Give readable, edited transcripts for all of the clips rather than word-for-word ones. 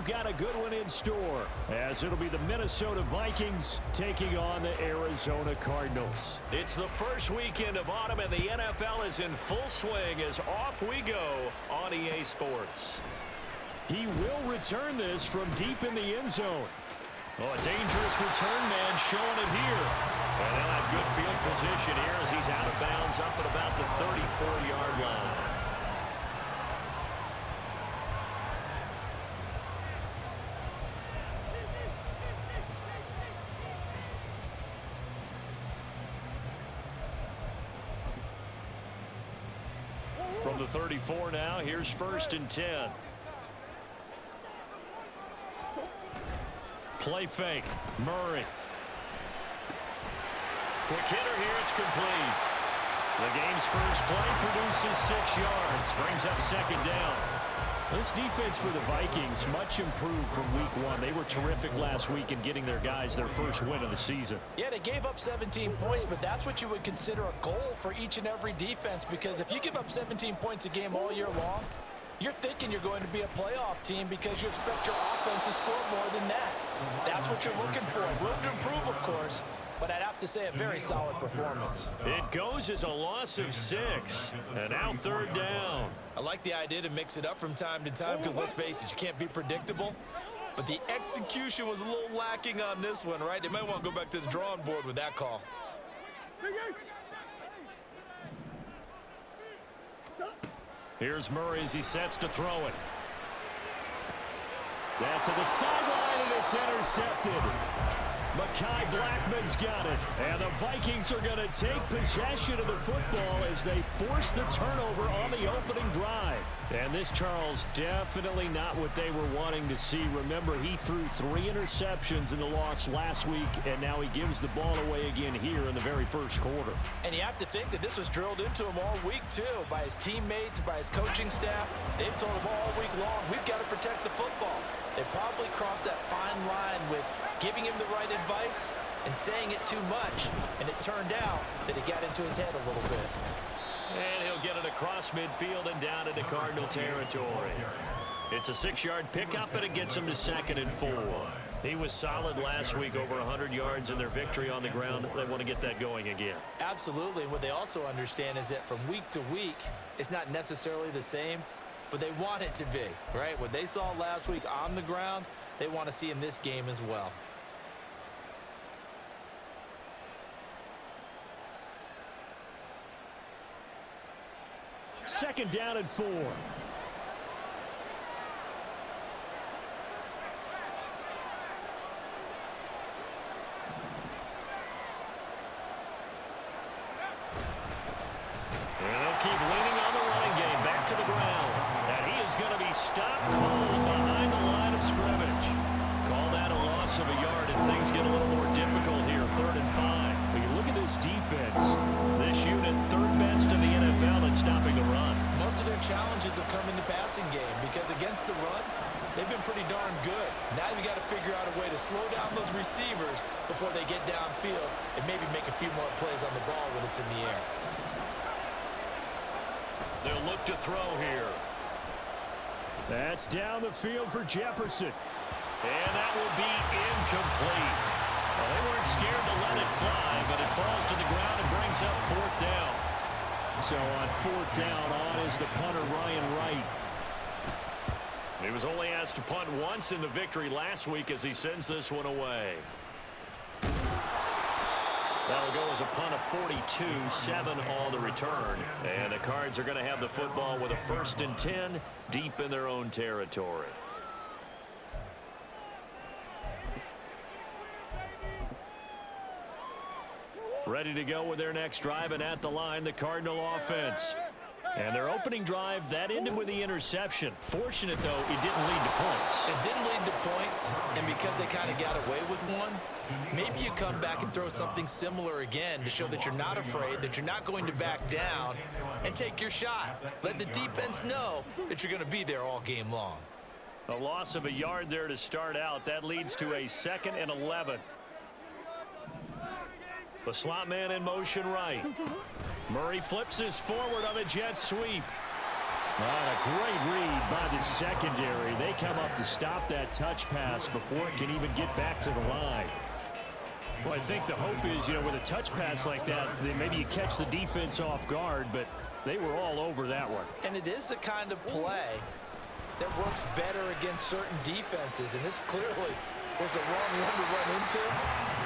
we've got a good one in store, as it'll be the Minnesota Vikings taking on the Arizona Cardinals. It's the first weekend of autumn, and the NFL is in full swing as off we go on EA Sports. He will return this from deep in the end zone. Oh, a dangerous return man showing it here. And they'll have good field position here as he's out of bounds up at about the 34-yard line. From the 34 now, here's 1st and 10. Play fake. Murray. Quick hitter here. It's complete. The game's first play produces 6 yards. Brings up 2nd down. This defense for the Vikings, much improved from week 1. They were terrific last week in getting their guys their first win of the season. Yeah, they gave up 17 points, but that's what you would consider a goal for each and every defense, because if you give up 17 points a game all year long, you're thinking you're going to be a playoff team because you expect your offense to score more than that. That's what you're looking for. Room to improve, of course, but I'd have to say a very solid performance. It goes as a loss of 6, and now 3rd down. I like the idea to mix it up from time to time because, let's face it, you can't be predictable. But the execution was a little lacking on this one, right? They might want to go back to the drawing board with that call. Here's Murray as he sets to throw it. That to the sideline, and it's intercepted. Mekhi Blackman's got it. And the Vikings are going to take possession of the football as they force the turnover on the opening drive. And this, Charles, definitely not what they were wanting to see. Remember, he threw 3 interceptions in the loss last week, and now he gives the ball away again here in the very first quarter. And you have to think that this was drilled into him all week, too, by his teammates, by his coaching staff. They've told him all week long, we've got to protect the football. They probably crossed that fine line with giving him the right advice and saying it too much, and it turned out that it got into his head a little bit. And he'll get it across midfield and down into Cardinal territory. It's a 6-yard pickup, and it gets him to 2nd and 4. He was solid last week, over 100 yards in their victory on the ground. They want to get that going again. Absolutely. What they also understand is that from week to week, it's not necessarily the same, but they want it to be, right? What they saw last week on the ground, they want to see in this game as well. Second down and 4. Keep leaning on the running game. Back to the ground. And he is going to be stopped cold behind the line of scrimmage. Call that a loss of a yard, and things get a little more difficult here. 3rd and 5. When you look at this defense, this unit 3rd best in the NFL at stopping the run. Most of their challenges have come in the passing game because against the run, they've been pretty darn good. Now you got to figure out a way to slow down those receivers before they get downfield and maybe make a few more plays on the ball when it's in the air. They'll look to throw here. That's down the field for Jefferson. And that will be incomplete. Well, they weren't scared to let it fly, but it falls to the ground and brings up 4th down. So on 4th down, on is the punter, Ryan Wright. He was only asked to punt once in the victory last week as he sends this one away. That'll go as a punt of 42, 7 on the return. And the Cards are going to have the football with a 1st and 10 deep in their own territory. Ready to go with their next drive, and at the line, the Cardinal offense. And their opening drive, that ended with the interception. Fortunate, though, it didn't lead to points. It didn't lead to points, and because they kind of got away with one, maybe you come back and throw something similar again to show that you're not afraid, that you're not going to back down, and take your shot. Let the defense know that you're going to be there all game long. A loss of a yard there to start out. That leads to a 2nd and 11. The slot man in motion right. Murray flips his forward on a jet sweep. A great read by the secondary. They come up to stop that touch pass before it can even get back to the line. Well, I think the hope is, with a touch pass like that, then maybe you catch the defense off guard, but they were all over that one. And it is the kind of play that works better against certain defenses, and this clearly was the wrong one to run into.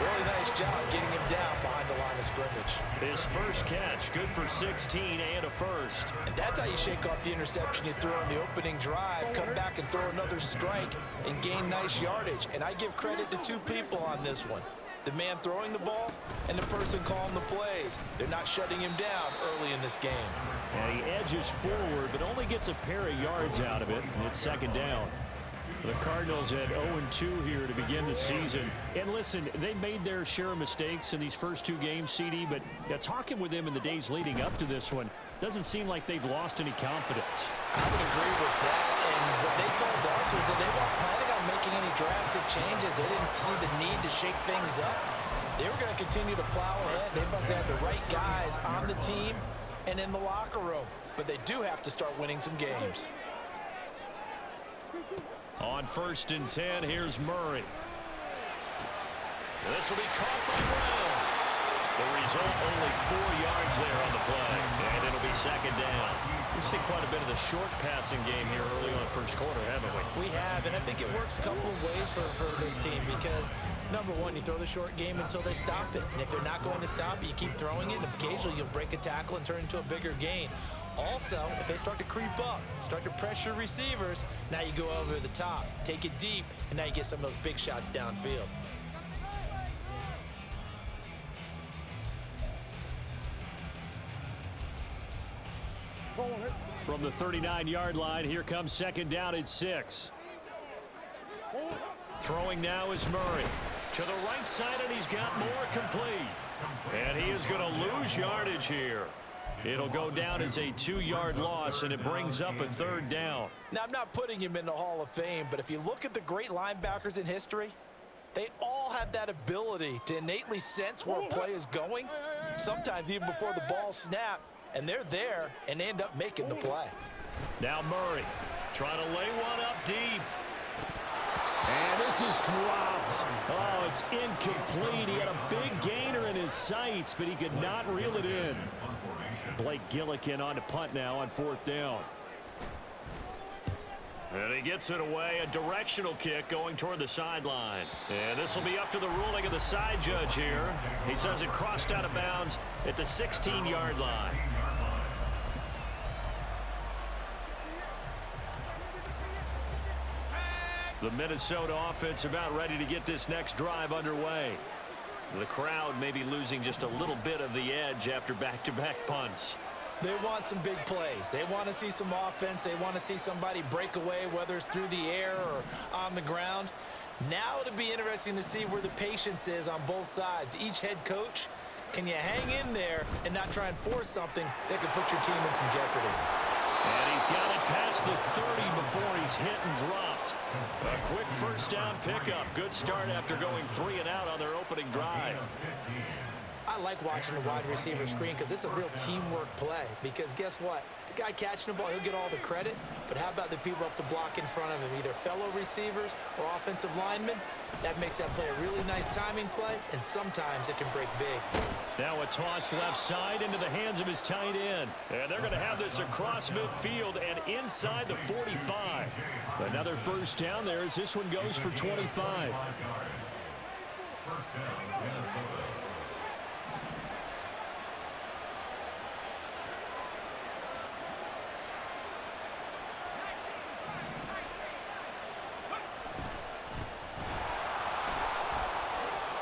Really nice job getting him down behind the line of scrimmage. His first catch, good for 16 and a first. And that's how you shake off the interception you threw on the opening drive, come back and throw another strike and gain nice yardage. And I give credit to two people on this one. The man throwing the ball and the person calling the plays. They're not shutting him down early in this game. And he edges forward, but only gets a pair of yards out of it, and it's second down. The Cardinals had 0-2 here to begin the season. And listen, they made their share of mistakes in these first two games, CD, but talking with them in the days leading up to this one, doesn't seem like they've lost any confidence. I would agree with that. And what they told us was that they weren't planning on making any drastic changes. They didn't see the need to shake things up. They were going to continue to plow ahead. They thought they had the right guys on the team and in the locker room. But they do have to start winning some games. On 1st and 10, here's Murray. This will be caught by Brown. The result, only 4 yards there on the play, and it'll be second down. We've seen quite a bit of the short passing game here early on first quarter, haven't we? We have, and I think it works a couple of ways for this team because, number one, you throw the short game until they stop it. And if they're not going to stop it, you keep throwing it, and occasionally you'll break a tackle and turn into a bigger gain. Also, if they start to creep up, start to pressure receivers, now you go over the top, take it deep, and now you get some of those big shots downfield. From the 39-yard line, here comes second down at 6. Throwing now is Murray. To the right side, and he's got more complete. And he is going to lose yardage here. It'll go down as a 2-yard loss, and it brings up a third down. Now, I'm not putting him in the Hall of Fame, but if you look at the great linebackers in history, they all have that ability to innately sense where a play is going, sometimes even before the ball snapped, and they're there and end up making the play. Now Murray trying to lay one up deep. And this is dropped. Oh, it's incomplete. He had a big gainer in his sights, but he could not reel it in. Blake Gillikin on to punt now on 4th down. And he gets it away, a directional kick going toward the sideline. And this will be up to the ruling of the side judge here. He says it crossed out of bounds at the 16-yard line. The Minnesota offense about ready to get this next drive underway. The crowd may be losing just a little bit of the edge after back-to-back punts. They want some big plays. They want to see some offense. They want to see somebody break away, whether it's through the air or on the ground. Now it'll be interesting to see where the patience is on both sides. Each head coach, can you hang in there and not try and force something that could put your team in some jeopardy? And he's got it past the 30 before he's hit and dropped. A quick first down pickup. Good start after going 3 and out on their opening drive. I like watching the wide receiver screen because it's a real teamwork play. Because guess what? The guy catching the ball, he'll get all the credit. But how about the people up to block in front of him, either fellow receivers or offensive linemen? That makes that play a really nice timing play, and sometimes it can break big. Now a toss left side into the hands of his tight end. And they're going to have this across midfield and inside the 45. Another first down there as this one goes for 25.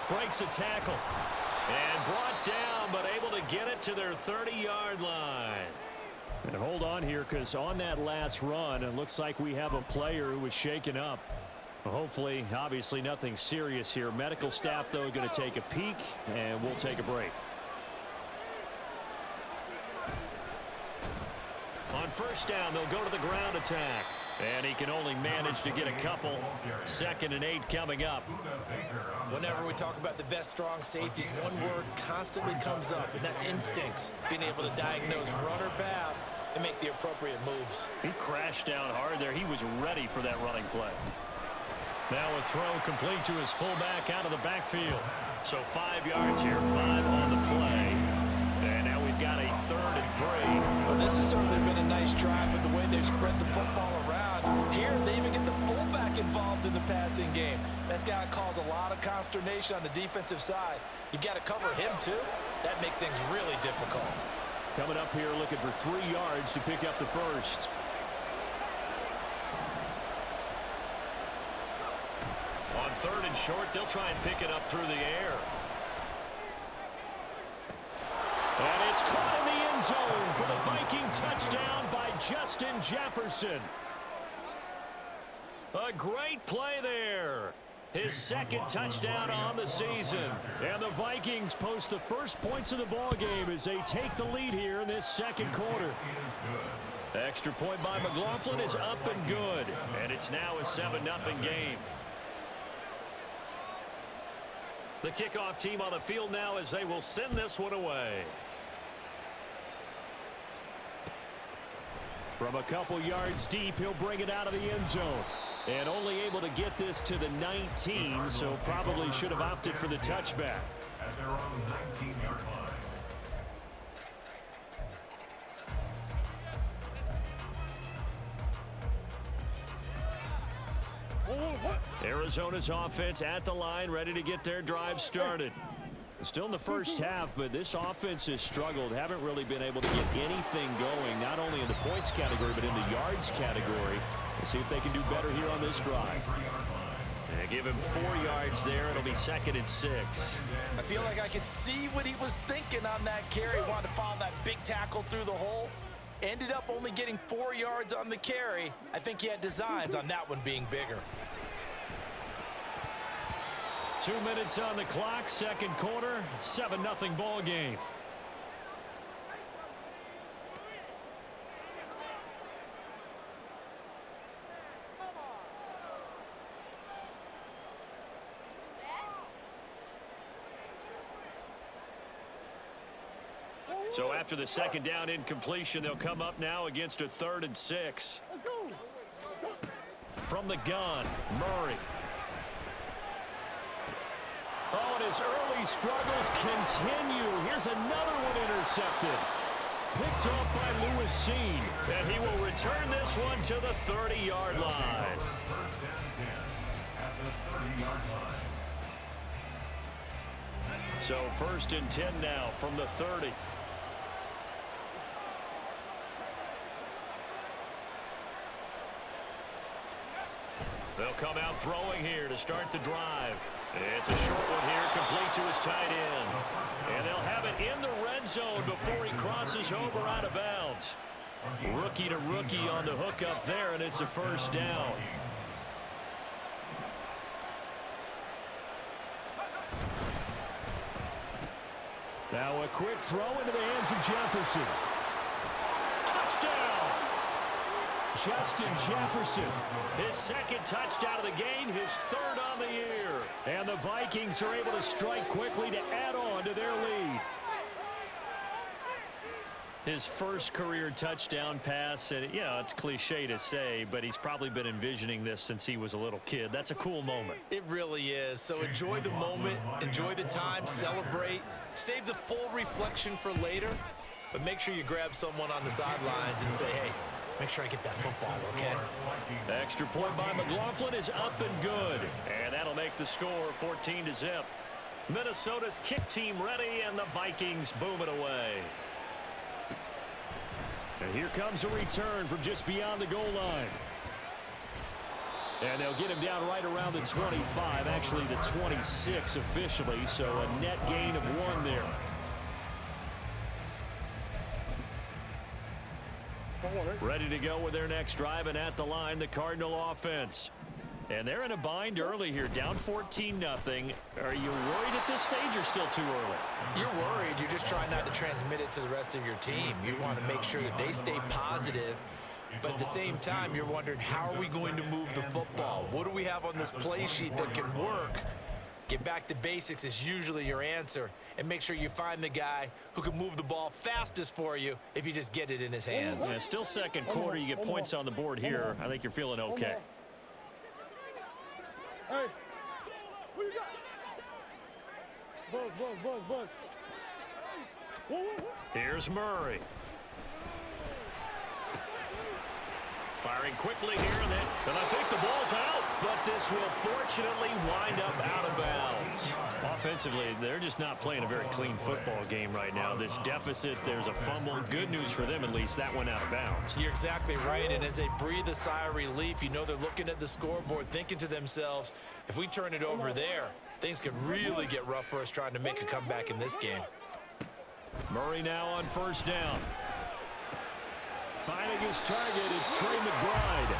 Breaks a tackle. And brought down, but able to get it to their 30-yard line. And hold on here, because on that last run, it looks like we have a player who was shaken up. Hopefully, obviously nothing serious here. Medical staff, though, going to take a peek, and we'll take a break. On first down, they'll go to the ground attack. And he can only manage to get a couple. 2nd and 8 coming up. Whenever we talk about the best strong safeties, one word constantly comes up, and that's instincts. Being able to diagnose run or pass and make the appropriate moves. He crashed down hard there. He was ready for that running play. Now a throw complete to his fullback out of the backfield. So 5 yards here, 5 on the play. And now we've got a 3rd and 3. Well, this has certainly been a nice drive with the way they've spread the football around. Here, they even get the fullback involved in the passing game. That's got to cause a lot of consternation on the defensive side. You've got to cover him, too. That makes things really difficult. Coming up here looking for 3 yards to pick up the first. On 3rd and short, they'll try and pick it up through the air. And it's caught in the end zone for the Viking touchdown by Justin Jefferson. A great play there. His 2nd touchdown on the season. And the Vikings post the first points of the ball game as they take the lead here in this 2nd quarter. Extra point by McLaughlin is up and good. And it's now a 7-0 game. The kickoff team on the field now as they will send this one away. From a couple yards deep, he'll bring it out of the end zone. And only able to get this to the 19, so probably should have opted for the touchback. At their own 19-yard line. Arizona's offense at the line, ready to get their drive started. Still in the first half, but this offense has struggled. Haven't really been able to get anything going, not only in the points category, but in the yards category. We'll see if they can do better here on this drive. They give him 4 yards there. It'll be 2nd and 6. I feel like I could see what he was thinking on that carry. Wanted to follow that big tackle through the hole. Ended up only getting 4 yards on the carry. I think he had designs on that one being bigger. 2 minutes on the clock, 2nd quarter, 7-0 ball game. So after the 2nd down incompletion, they'll come up now against a 3rd and 6. From the gun, Murray. Oh, and his early struggles continue. Here's another one intercepted. Picked off by Lewis Seen. And he will return this one to the 30-yard line. First and 10 at the 30-yard line. So 1st and 10 now from the 30. They'll come out throwing here to start the drive. It's a short one here, complete to his tight end. And they'll have it in the red zone before he crosses over out of bounds. Rookie to rookie on the hook up there, and it's a 1st down. Now a quick throw into the hands of Jefferson. Touchdown! Justin Jefferson. His 2nd touchdown of the game, his 3rd on the year. And the Vikings are able to strike quickly to add on to their lead. His first career touchdown pass, and you know, it's cliche to say, but he's probably been envisioning this since he was a little kid. That's a cool moment. It really is. So enjoy the moment, enjoy the time, celebrate, save the full reflection for later, but make sure you grab someone on the sidelines and say, hey, make sure I get that football, okay? Extra point by McLaughlin is up and good. And that'll make the score 14-0. Minnesota's kick team ready, and the Vikings boom it away. And here comes a return from just beyond the goal line. And they'll get him down right around the 25, actually the 26 officially, so a net gain of 1 there. Ready to go with their next drive, and at the line, the Cardinal offense. And they're in a bind early here, down 14-0. Are you worried at this stage or still too early? You're worried. You're just trying not to transmit it to the rest of your team. You want to make sure that they stay positive But at the same time, you're wondering, how are we going to move the football? What do we have on this play sheet that can work? Get back to basics is usually your answer, and make sure you find the guy who can move the ball fastest for you if you just get it in his hands. Yeah, still second quarter. You get points on the board here. I think you're feeling okay. Hey, what you got? Buzz. Here's Murray. Firing quickly here, and I think the ball's out, but this will fortunately wind up out of bounds. Offensively, they're just not playing a very clean football game right now. This deficit, there's a fumble. Good news for them, at least. That went out of bounds. You're exactly right, and as they breathe a sigh of relief, you know they're looking at the scoreboard, thinking to themselves, if we turn it over there, things could really get rough for us trying to make a comeback in this game. Murray now on first down. Finding his target, it's Trey McBride.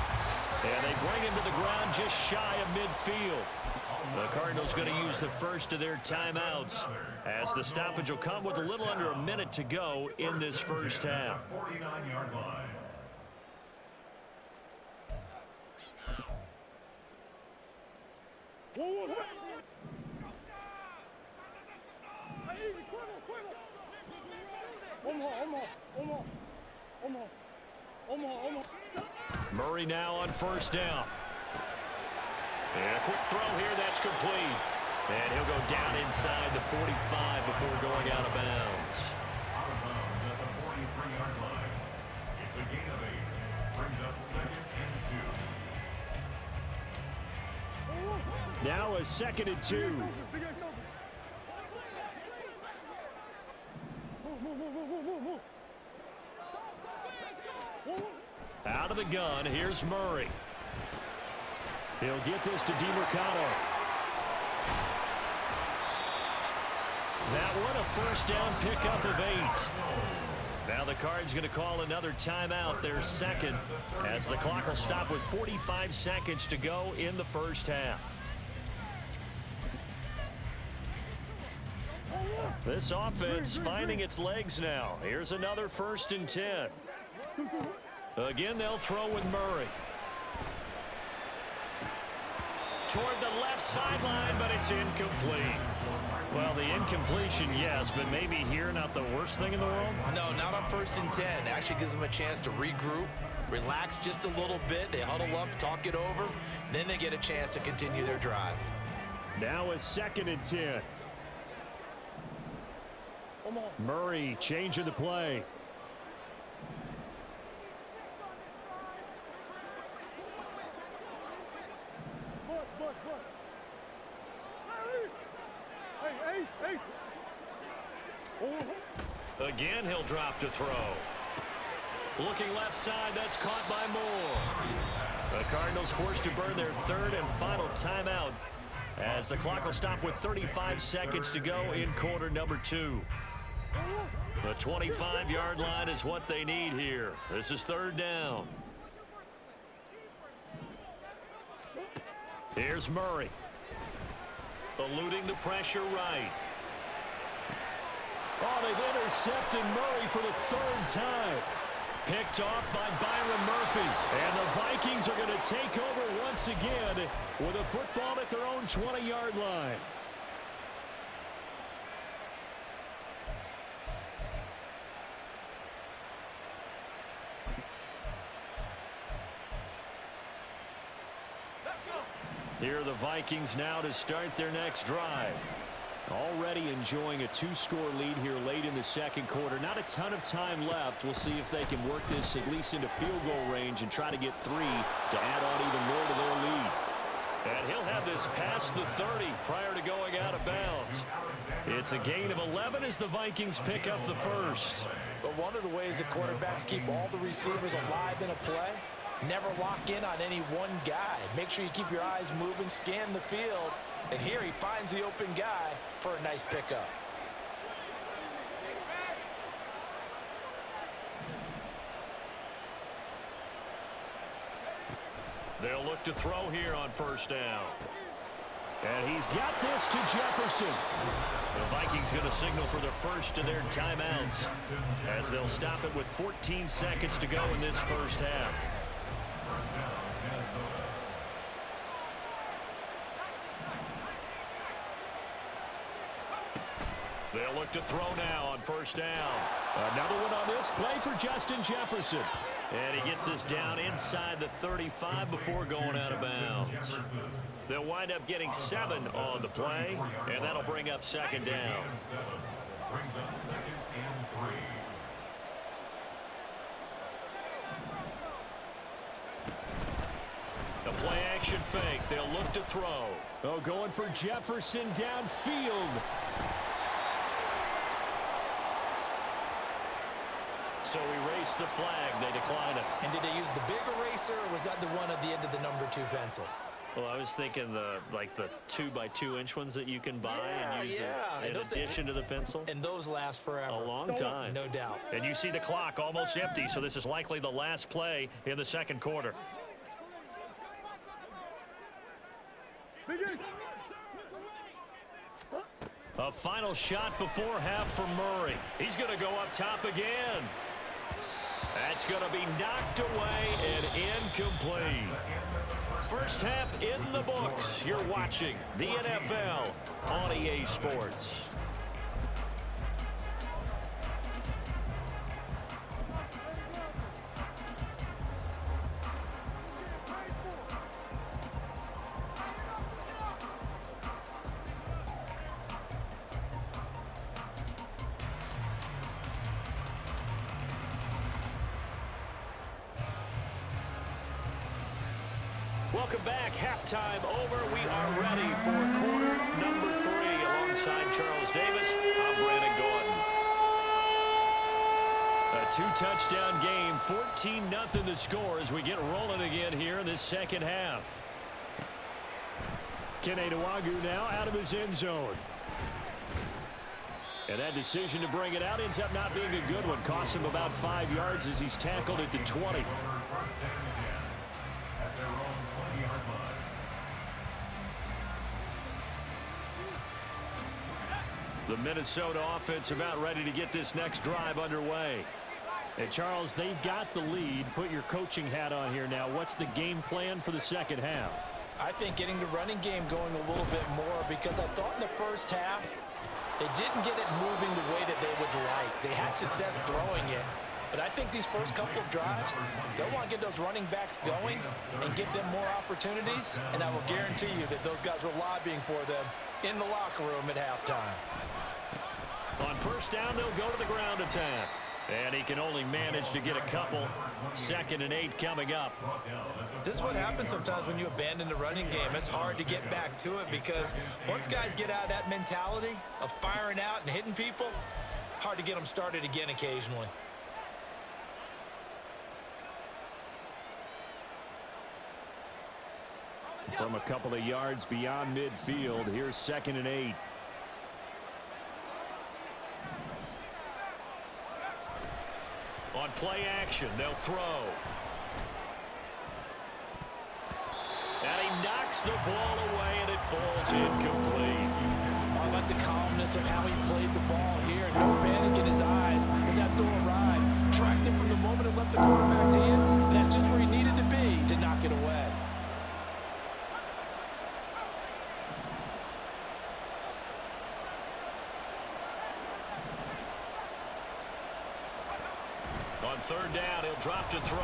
And they bring him to the ground just shy of midfield. The Cardinals going to use the first of their timeouts, as the stoppage will come with a little under a minute to go in this first half. 49-yard line. Murray now on first down. And a quick throw here, that's complete. And he'll go down inside the 45 before going out of bounds. Out of bounds at the 43-yard line. It's a gain of 8. Brings up 2nd and 2. Now a 2nd and 2. Out of the gun, here's Murray. He'll get this to DeMercado. That one a first down pickup of 8. Now the Cards going to call another timeout, their second, as the clock will stop with 45 seconds to go in the first half. This offense finding its legs now. Here's another 1st and 10. Again, they'll throw with Murray. Toward the left sideline, but it's incomplete. Well, the incompletion, yes, but maybe here not the worst thing in the world? No, not on 1st and 10. Actually gives them a chance to regroup, relax just a little bit. They huddle up, talk it over, then they get a chance to continue their drive. Now a 2nd and 10. Murray changing the play. Again, he'll drop to throw. Looking left side, that's caught by Moore. The Cardinals forced to burn their 3rd and final timeout, as the clock will stop with 35 seconds to go in quarter number 2. The 25-yard line is what they need here. This is 3rd down. Here's Murray. Eluding the pressure right. Oh, they've intercepted Murray for the 3rd time. Picked off by Byron Murphy. And the Vikings are going to take over once again with a football at their own 20-yard line. Here are the Vikings now to start their next drive. Already enjoying a 2-score lead here late in the 2nd quarter. Not a ton of time left. We'll see if they can work this at least into field goal range and try to get 3 to add on even more to their lead. And he'll have this past the 30 prior to going out of bounds. It's a gain of 11 as the Vikings pick up the first. But one of the ways that quarterbacks keep all the receivers alive in a play, never lock in on any one guy. Make sure you keep your eyes moving, scan the field, and here he finds the open guy for a nice pickup. They'll look to throw here on first down. And he's got this to Jefferson. The Vikings going to signal for the first of their timeouts as they'll stop it with 14 seconds to go in this first half. They'll look to throw now on first down. Another one on this play for Justin Jefferson. And he gets us down inside the 35 before going out of bounds. They'll wind up getting 7 on the play, and that'll bring up second down. Brings up 2nd and 3. The play action fake. They'll look to throw. Oh, going for Jefferson downfield. So erase the flag. They decline it. And did they use the big eraser, or was that the one at the end of the number 2 pencil? Well, I was thinking the 2x2-inch ones that you can buy and use in those, addition to the pencil. And those last forever. A long time. No doubt. And you see the clock almost empty, so this is likely the last play in the second quarter. A final shot before half for Murray. He's going to go up top again. That's going to be knocked away and incomplete. First half in the books. You're watching the NFL on EA Sports. Welcome back. Halftime over. We are ready for quarter number 3. Alongside Charles Davis, I'm Brandon Gordon. A 2-touchdown game, 14-0 the score as we get rolling again here in this second half. Kene Nwangwu now out of his end zone. And that decision to bring it out ends up not being a good one. Costs him about 5 yards as he's tackled at the 20. The Minnesota offense about ready to get this next drive underway. And Charles, they've got the lead. Put your coaching hat on here now. What's the game plan for the second half? I think getting the running game going a little bit more, because I thought in the first half they didn't get it moving the way that they would like. They had success throwing it. But I think these first couple of drives, they'll want to get those running backs going and give them more opportunities. And I will guarantee you that those guys were lobbying for them in the locker room at halftime. On first down, they'll go to the ground attack. And he can only manage to get a couple. 2nd and 8 coming up. This is what happens sometimes when you abandon the running game. It's hard to get back to it because once guys get out of that mentality of firing out and hitting people, hard to get them started again occasionally. From a couple of yards beyond midfield, here's 2nd and 8. On play action, they'll throw. And he knocks the ball away, and it falls incomplete. I like the calmness of how he played the ball here. No panic in his eyes as that throw arrived. Tracked him from the moment it left the quarterback's hand, and that's just where he needed to be to knock it away. On third down, he'll drop to throw.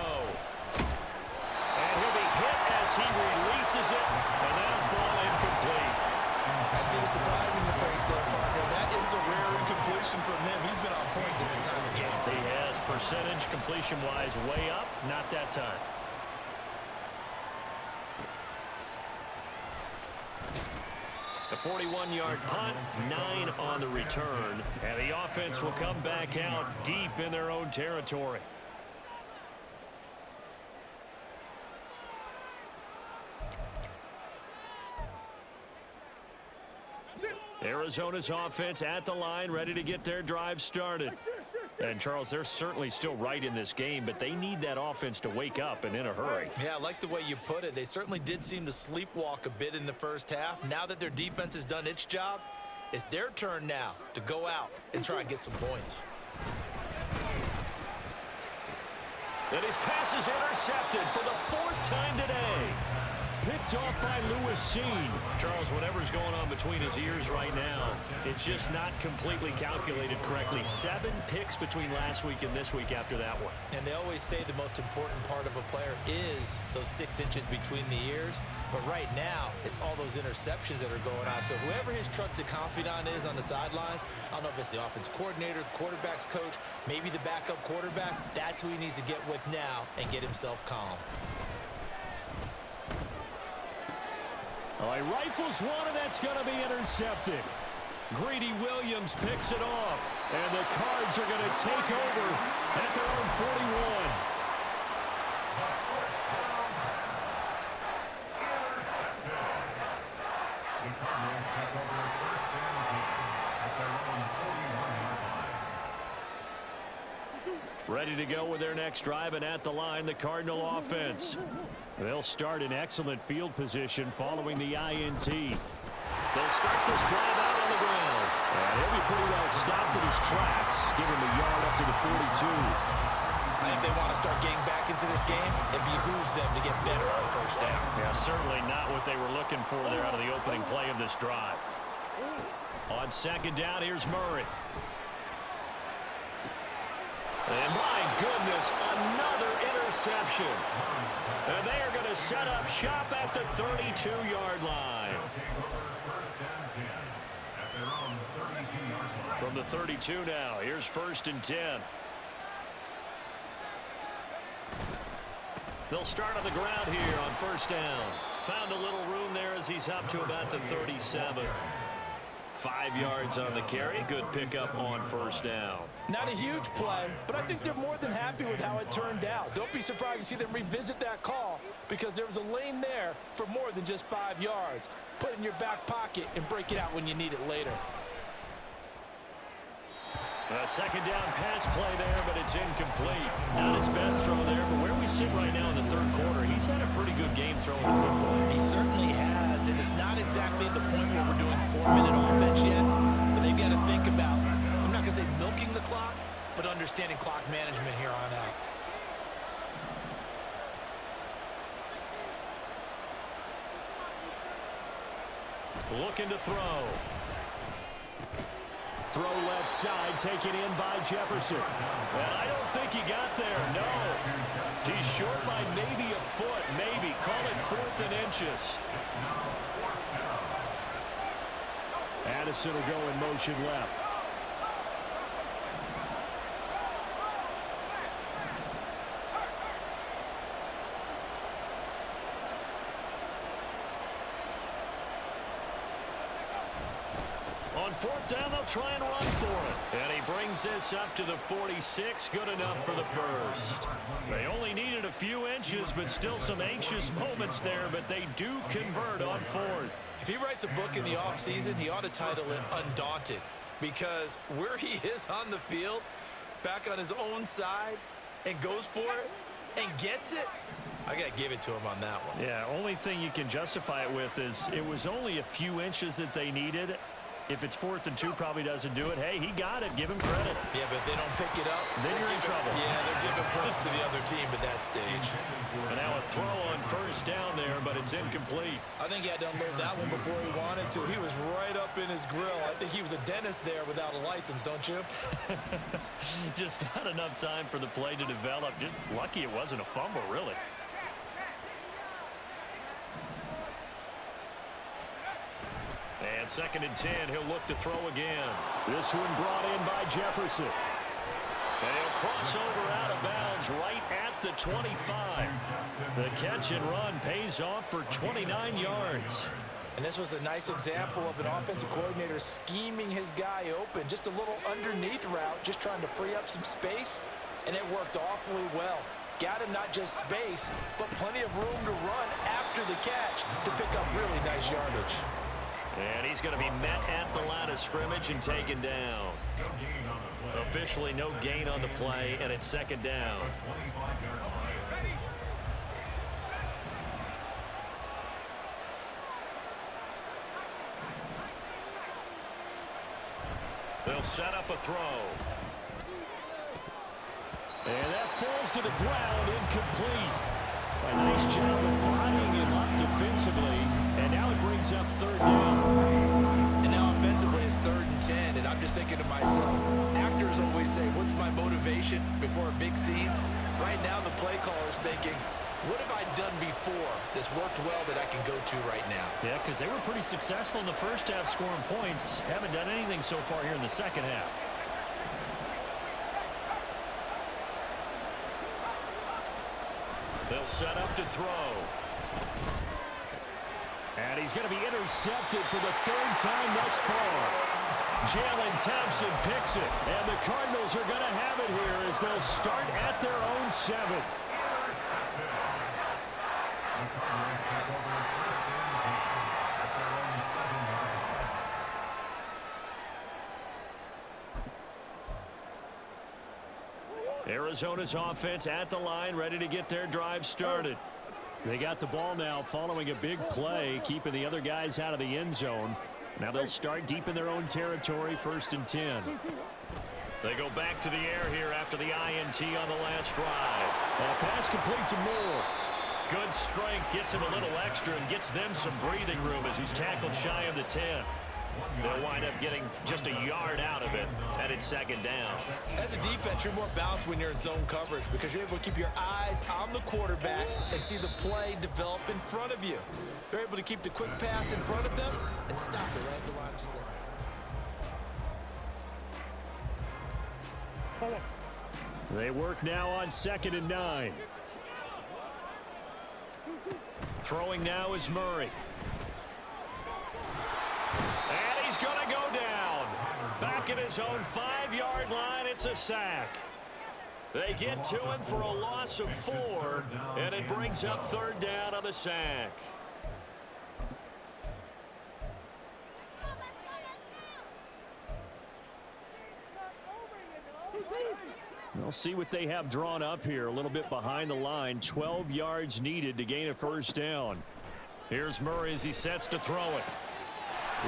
And he'll be hit as he releases it, and that'll fall incomplete. I see the surprise in your face there, partner. That is a rare incompletion from him. He's been on point this entire game. He has percentage completion-wise way up, not that time. A 41-yard punt, 9 on the return, and the offense will come back out deep in their own territory. Arizona's offense at the line, ready to get their drive started. And, Charles, they're certainly still right in this game, but they need that offense to wake up and in a hurry. Yeah, I like the way you put it. They certainly did seem to sleepwalk a bit in the first half. Now that their defense has done its job, it's their turn now to go out and try and get some points. And his pass is intercepted for the 4th time today. Picked off by Lewis Seen. Charles, whatever's going on between his ears right now, it's just not completely calculated correctly. 7 picks between last week and this week after that one. And they always say the most important part of a player is those 6 inches between the ears. But right now, it's all those interceptions that are going on. So whoever his trusted confidant is on the sidelines, I don't know if it's the offense coordinator, the quarterback's coach, maybe the backup quarterback, that's who he needs to get with now and get himself calm. Oh, he rifles one, and that's going to be intercepted. Greedy Williams picks it off, and the Cards are going to take over at their own 41. The Cardinals take over first down 10 at their own 41-yard line. Ready to go with their next drive, and at the line, the Cardinal offense. They'll start in excellent field position following the INT. They'll start this drive out on the ground. And he'll be pretty well stopped in his tracks, giving him a yard up to the 42. I think they want to start getting back into this game. It behooves them to get better on first down. Yeah, certainly not what they were looking for there out of the opening play of this drive. On 2nd down, here's Murray. And my goodness, another interception. And they are going to set up shop at the 32-yard line. From the 32 now, here's 1st and 10. They'll start on the ground here on 1st down. Found a little room there as he's up to about the 37. 5 yards on the carry. Good pickup on 1st down. Not a huge play, but I think they're more than happy with how it turned out. Don't be surprised to see them revisit that call because there was a lane there for more than just 5 yards. Put it in your back pocket and break it out when you need it later. A 2nd down pass play there, but it's incomplete. Not his best throw there, but where we sit right now in the 3rd quarter, he's had a pretty good game throwing the football. He certainly has, and it's not exactly at the point where we're doing 4-minute offense yet, but they've got to think about, I'm not going to say milking the clock, but understanding clock management here on out. Looking to throw. Throw left side, taken in by Jefferson. And I don't think he got there, no. He's short by maybe a foot, maybe. Call it 4th and inches. Addison will go in motion left. On 4th down, they'll try and run for it. And he brings this up to the 46. Good enough for the 1st. They only needed a few inches, but still some anxious moments there, but they do convert on 4th. If he writes a book in the offseason, he ought to title it Undaunted, because where he is on the field, back on his own side, and goes for it, and gets it, I got to give it to him on that one. Yeah, only thing you can justify it with is it was only a few inches that they needed. If it's 4th and 2, probably doesn't do it. Hey, he got it. Give him credit. Yeah, but if they don't pick it up, then you're in trouble. Yeah, they're giving points to the other team at that stage. And now a throw on 1st down there, but it's incomplete. I think he had to unload that one before he wanted to. He was right up in his grill. I think he was a dentist there without a license, don't you? Just not enough time for the play to develop. Just lucky it wasn't a fumble, really. And 2nd and 10, he'll look to throw again. This one brought in by Jefferson. And he'll cross over out of bounds right at the 25. The catch and run pays off for 29 yards. And this was a nice example of an offensive coordinator scheming his guy open. Just a little underneath route, just trying to free up some space, and it worked awfully well. Got him not just space, but plenty of room to run after the catch to pick up really nice yardage. And he's going to be met at the line of scrimmage and taken down. Officially no gain on the play, and it's second down. They'll set up a throw. And that falls to the ground, incomplete. A nice job of bodying him up defensively, and now it brings up third down. And now offensively it's 3rd and 10, and I'm just thinking to myself, actors always say, what's my motivation before a big scene? Right now the play caller's thinking, what have I done before that's worked well that I can go to right now? Yeah, because they were pretty successful in the first half scoring points. Haven't done anything so far here in the second half. They'll set up to throw. And he's going to be intercepted for the 3rd time thus far. Jalen Thompson picks it. And the Cardinals are going to have it here as they'll start at their own 7. Arizona's offense at the line, ready to get their drive started. They got the ball now following a big play, keeping the other guys out of the end zone. Now they'll start deep in their own territory, 1st and 10. They go back to the air here after the INT on the last drive. And a pass complete to Moore. Good strength, gets him a little extra and gets them some breathing room as he's tackled shy of the 10. They'll wind up getting just a yard out of it, and it's 2nd down. As a defense, you're more balanced when you're in zone coverage because you're able to keep your eyes on the quarterback and see the play develop in front of you. They're able to keep the quick pass in front of them and stop it right at the line of scrimmage. They work now on 2nd and 9. Throwing now is Murray. And he's going to go down. Back at his own 5-yard line, it's a sack. They get to him for a loss of 4, and it brings up 3rd down on the sack. We'll see what they have drawn up here. A little bit behind the line. 12 yards needed to gain a 1st down. Here's Murray as he sets to throw it.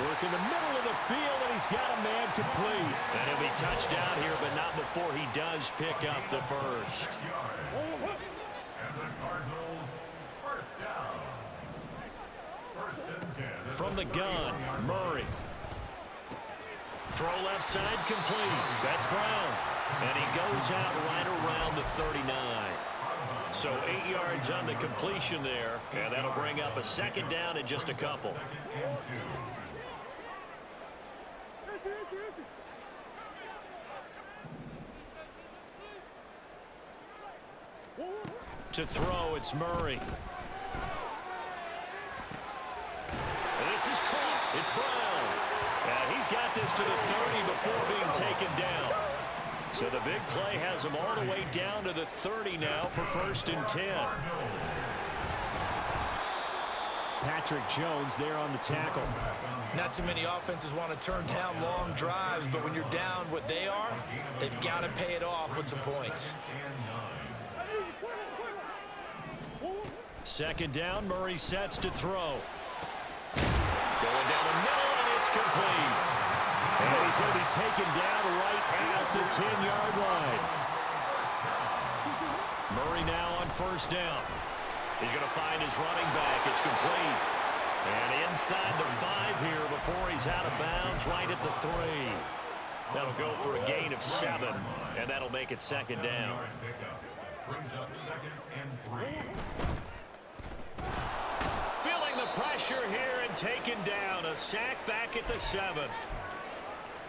Work in the middle of the field, and he's got a man complete. And he'll be touched down here, but not before he does pick up the 1st. And the Cardinals, 1st down. 1st and 10. From the gun, Murray. Throw left side complete. That's Brown. And he goes out right around the 39. So 8 yards on the completion there, and that'll bring up a 2nd down in just a couple. To throw, it's Murray. This is caught. It's Brown. And he's got this to the 30 before being taken down. So the big play has him all the way down to the 30 now for 1st and 10. Patrick Jones there on the tackle. Not too many offenses want to turn down long drives, but when you're down what they are, they've got to pay it off with some points. 2nd down, Murray sets to throw. Going down the middle, and it's complete. And he's going to be taken down right at the 10-yard line. Murray now on 1st down. He's going to find his running back. It's complete. And inside the 5 here before he's out of bounds, right at the 3. That'll go for a gain of 7, and that'll make it 2nd down. Brings up 2nd and 3. Feeling the pressure here and taken down. A sack back at the 7.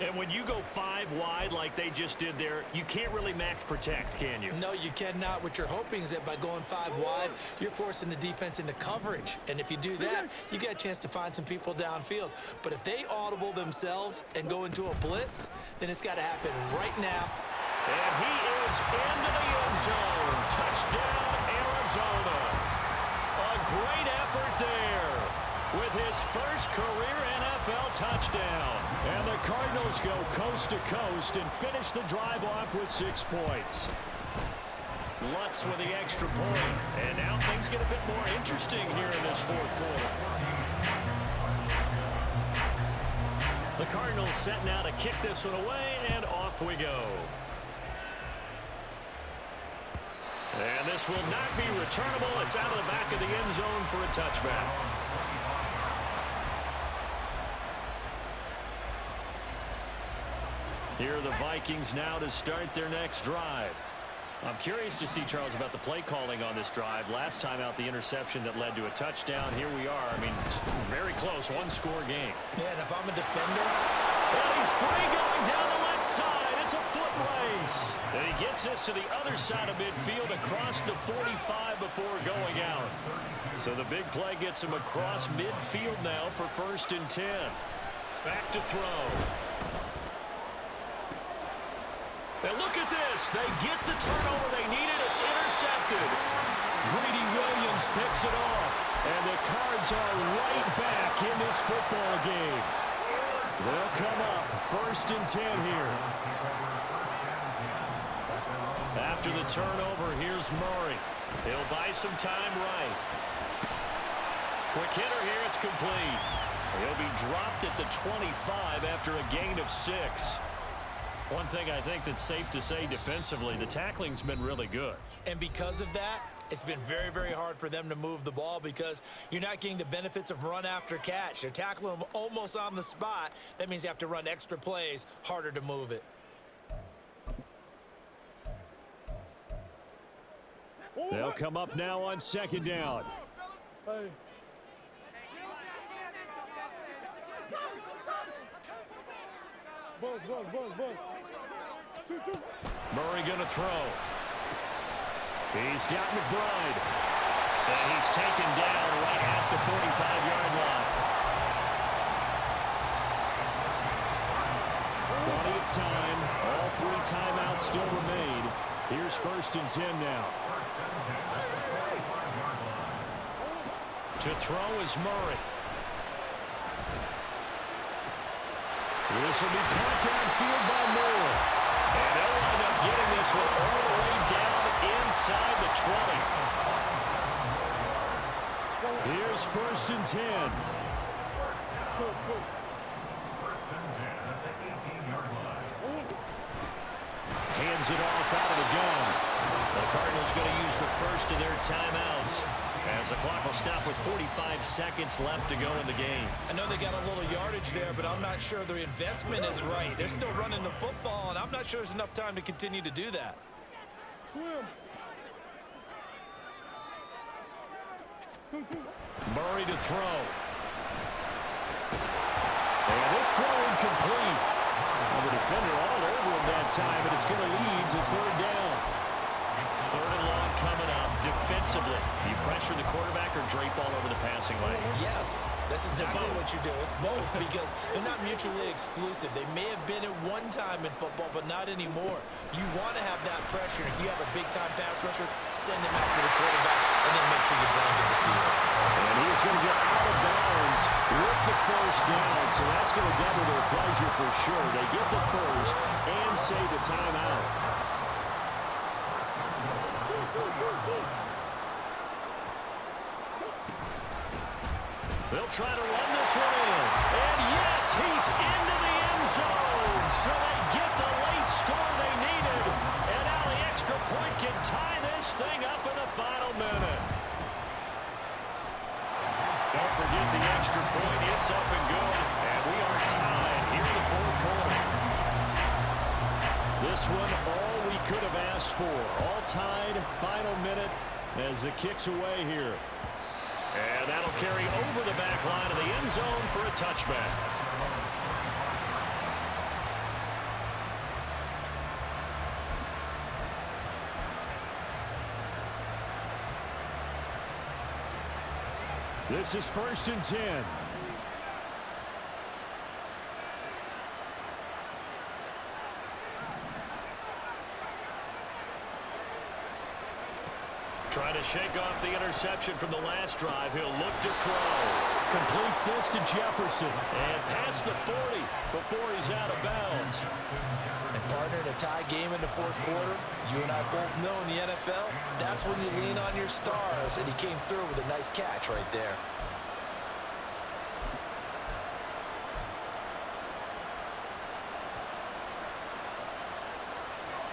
And when you go 5 wide like they just did there, you can't really max protect, can you? No, you cannot. What you're hoping is that by going 5 wide, you're forcing the defense into coverage. And if you do that, you get a chance to find some people downfield. But if they audible themselves and go into a blitz, then it's got to happen right now. And he is into the end zone. Touchdown, Arizona. A great effort there. with his first career NFL touchdown. And the Cardinals go coast to coast and finish the drive off with 6 points. Lutz with the extra point. And now things get a bit more interesting here in this fourth quarter. The Cardinals set now to kick this one away, and off we go. And this will not be returnable. It's out of the back of the end zone for a touchback. Here are the Vikings now to start their next drive. I'm curious to see, Charles, about the play calling on this drive. Last time out, the interception that led to a touchdown. Here we are. I mean, very close, one-score game. Yeah, and if I'm a defender, and he's free going down the left side. It's a foot race. And he gets this to the other side of midfield across the 45 before going out. So the big play gets him across midfield now for 1st and 10. Back to throw. And look at this. They get the turnover they needed. It's intercepted. Greedy Williams picks it off. And the Cards are right back in this football game. They'll come up 1st and 10 here. After the turnover, here's Murray. He'll buy some time right. Quick hitter here. It's complete. He'll be dropped at the 25 after a gain of 6. One thing I think that's safe to say defensively, the tackling's been really good. and because of that, it's been very, very hard for them to move the ball because you're not getting the benefits of run after catch. They're tackling them almost on the spot. That means you have to run extra plays, harder to move it. They'll come up now on 2nd down. Hey. Buzz. Two. Murray going to throw. He's got McBride. And he's taken down right at the 45-yard line. Plenty of time. All 3 timeouts still remain. Here's 1st and 10 now. To throw is Murray. This will be caught downfield by Moore. And they'll wind up getting this one all the way down inside the 20. Here's 1st and 10. Hands it off out of the gun. The Cardinals going to use the first of their timeouts as the clock will stop with 45 seconds left to go in the game. I know they got a little yardage there, but I'm not sure their investment is right. They're still running the football, and I'm not sure there's enough time to continue to do that. Swim. Two. Murray to throw. And this throw incomplete. The defender all over him that time, but it's going to lead to 3rd down. 3rd and long coming up. Defensively, you pressure the quarterback or drape all over the passing lane? Yes, that's exactly what you do. It's both because they're not mutually exclusive. They may have been at one time in football, but not anymore. You want to have that pressure. If you have a big-time pass rusher, send him after the quarterback, and then make sure you blanket the field. And he is going to get out of bounds with the 1st down, so that's going to double their pleasure for sure. They get the 1st and save the timeout. They'll try to run this one in. And yes, he's into the end zone. So they get the late score they needed. And now the extra point can tie this thing up in the final minute. Don't forget the extra point. It's up and good. And we are tied here in the 4th quarter. This one all we could have asked for. All tied, final minute as the kick's away here. And that'll carry over the back line of the end zone for a touchback. This is 1st and 10. Trying to shake off the interception from the last drive. He'll look to throw. Completes this to Jefferson. And past the 40 before he's out of bounds. And partner, in a tie game in the fourth quarter, you and I both know in the NFL, that's when you lean on your stars. And he came through with a nice catch right there.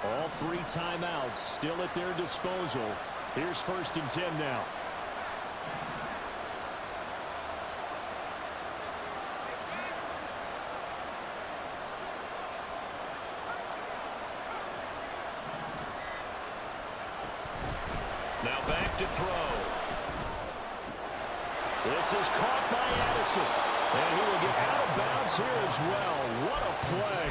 All 3 timeouts still at their disposal. Here's 1st and 10 now. Now back to throw. This is caught by Addison. And he will get out of bounds here as well. What a play.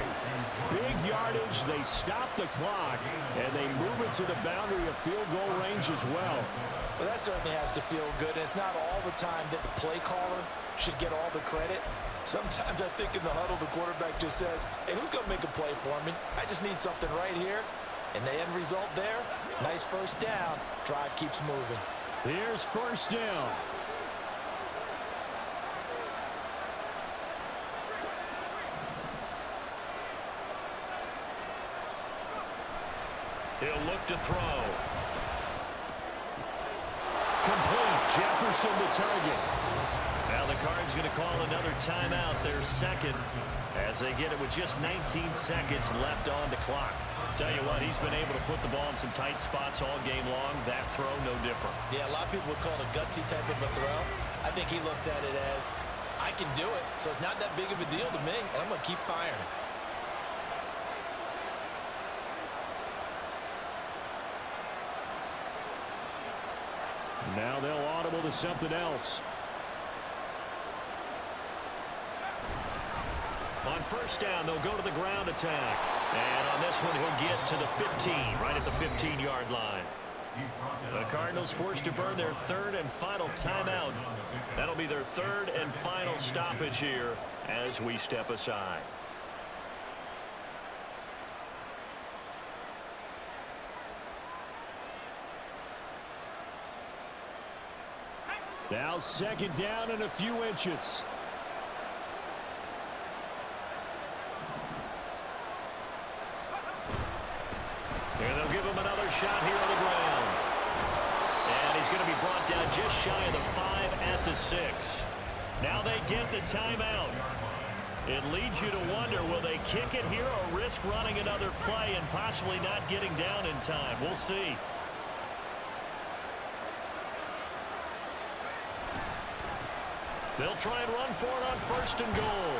Big yardage. They stop the clock. And they move it to the boundary of field goal range as well. Well, that certainly has to feel good. And it's not all the time that the play caller should get all the credit. Sometimes I think in the huddle, the quarterback just says, hey, who's going to make a play for me? I just need something right here. And the end result there, nice first down. Drive keeps moving. Here's 1st down. He'll look to throw. Complete. Jefferson the target. Now the Cards going to call another timeout, their second, as they get it with just 19 seconds left on the clock. Tell you what, he's been able to put the ball in some tight spots all game long. That throw, no different. Yeah, a lot of people would call it a gutsy type of a throw. I think he looks at it as, I can do it, so it's not that big of a deal to me, and I'm going to keep firing. Now they'll audible to something else. On 1st down, they'll go to the ground attack. And on this one, he'll get to the 15, right at the 15-yard line. The Cardinals forced to burn their 3rd and final timeout. That'll be their 3rd and final stoppage here as we step aside. Now 2nd down and a few inches. And they'll give him another shot here on the ground. And he's going to be brought down just shy of the 5 at the 6. Now they get the timeout. It leads you to wonder, will they kick it here or risk running another play and possibly not getting down in time? We'll see. They'll try and run for it on 1st and goal.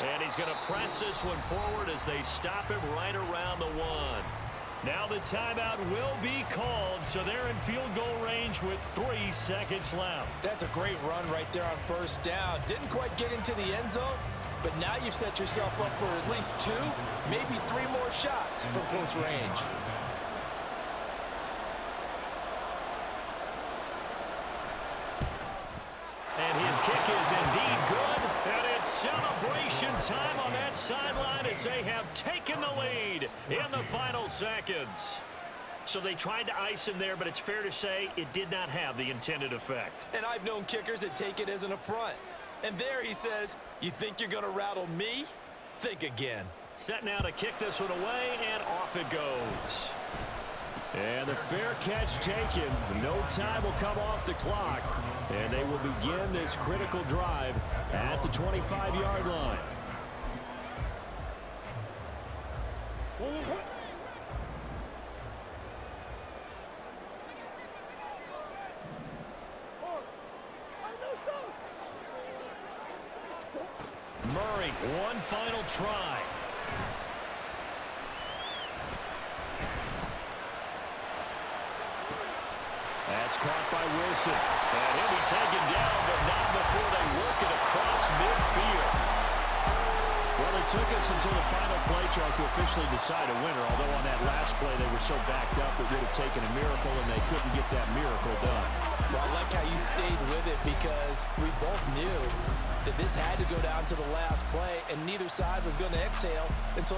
And he's going to press this one forward as they stop him right around the 1. Now the timeout will be called, so they're in field goal range with 3 seconds left. That's a great run right there on 1st down. Didn't quite get into the end zone, but now you've set yourself up for at least 2, maybe 3 more shots from close range. And his kick is indeed good. And it's celebration time on that sideline as they have taken the lead in the final seconds. So they tried to ice him there, but it's fair to say it did not have the intended effect. And I've known kickers that take it as an affront. And there he says, you think you're going to rattle me? Think again. Set now to kick this one away, and off it goes. And the fair catch taken. No time will come off the clock. And they will begin this critical drive at the 25-yard line. Murray, one final try. That's caught by Wilson. And he'll be taken down, but not before they work it across midfield. Well, it took us until the final play chart to officially decide a winner, although on that last play they were so backed up it would have taken a miracle, and they couldn't get that miracle done. Well, I like how you stayed with it because we both knew that this had to go down to the last play, and neither side was going to exhale until